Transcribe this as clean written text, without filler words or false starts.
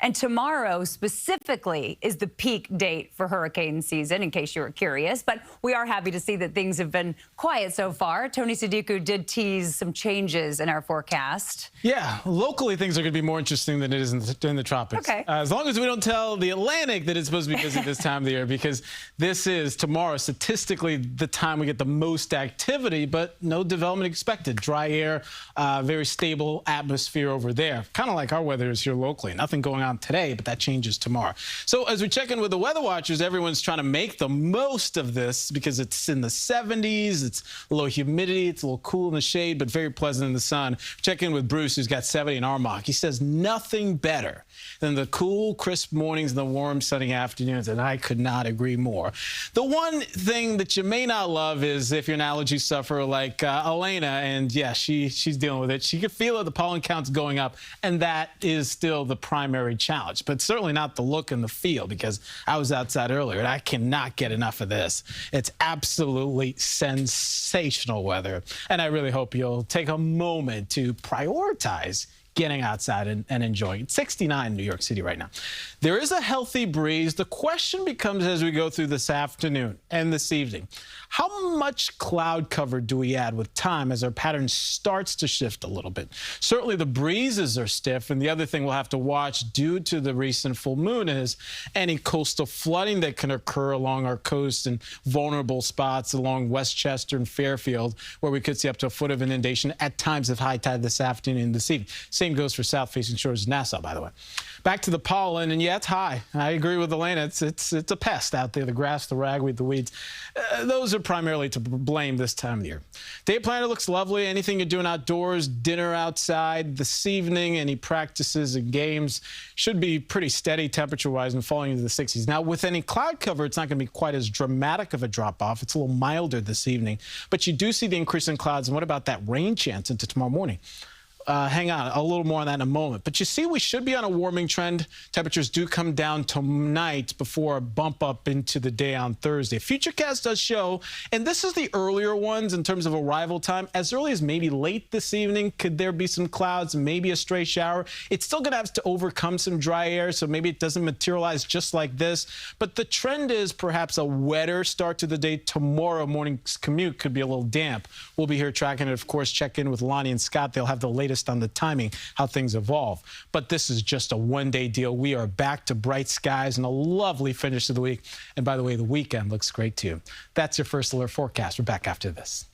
And tomorrow specifically is the peak date for hurricane season, in case you were curious. But we are happy to see that things have been quiet so far. Tony Sadiku did tease some changes in our forecast. Yeah, locally things are going to be more interesting than it is in the tropics. Okay. As long as we don't tell the Atlantic that it's supposed to be busy this time of the year, because this is tomorrow statistically the time we get the most activity, but no development expected. Dry air, very stable atmosphere over there. Kind of like our weather is here locally. Nothing going on today, but that changes tomorrow. So as we check in with the weather watchers, everyone's trying to make the most of this because it's in the 70s, it's a low humidity, it's a little cool in the shade, but very pleasant in the sun. Check in with Bruce, who's got 70 in Armonk. He says nothing better than the cool, crisp mornings and the warm, sunny afternoons, and I could not agree more. The one thing that you may not love is if you're an allergy sufferer like Elena, and yeah, she's dealing with it. She could feel it, the pollen count's going up, and that is still the primary challenge, but certainly not the look and the feel, because I was outside earlier and I cannot get enough of this. It's absolutely sensational weather, and I really hope you'll take a moment to prioritize getting outside and enjoying it. 69 in New York City right now. There is a healthy breeze. The question becomes as we go through this afternoon and this evening, how much cloud cover do we add with time as our pattern starts to shift a little bit? Certainly the breezes are stiff, and the other thing we'll have to watch due to the recent full moon is any coastal flooding that can occur along our coast and vulnerable spots along Westchester and Fairfield, where we could see up to a foot of inundation at times of high tide this afternoon and this evening. Same goes for south-facing shores of Nassau, by the way. Back to the pollen, and yeah, it's high. I agree with Elena. It's a pest out there, the grass, the ragweed, the weeds. Those are primarily to blame this time of the year. Day planner looks lovely. Anything you're doing outdoors, dinner outside this evening, any practices and games should be pretty steady temperature-wise and falling into the 60s. Now, with any cloud cover, it's not going to be quite as dramatic of a drop-off. It's a little milder this evening, but you do see the increase in clouds. And what about that rain chance into tomorrow morning? Hang on, a little more on that in a moment. But you see, we should be on a warming trend. Temperatures do come down tonight before a bump up into the day on Thursday. Futurecast does show, and this is the earlier ones in terms of arrival time, as early as maybe late this evening, could there be some clouds, maybe a stray shower. It's still going to have to overcome some dry air, so maybe it doesn't materialize just like this. But the trend is perhaps a wetter start to the day. Tomorrow morning's commute could be a little damp. We'll be here tracking it, of course. Check in with Lonnie and Scott. They'll have the latest on the timing, how things evolve. But this is just a one-day deal. We are back to bright skies and a lovely finish to the week. And by the way, the weekend looks great too. That's your First Alert forecast. We're back after this.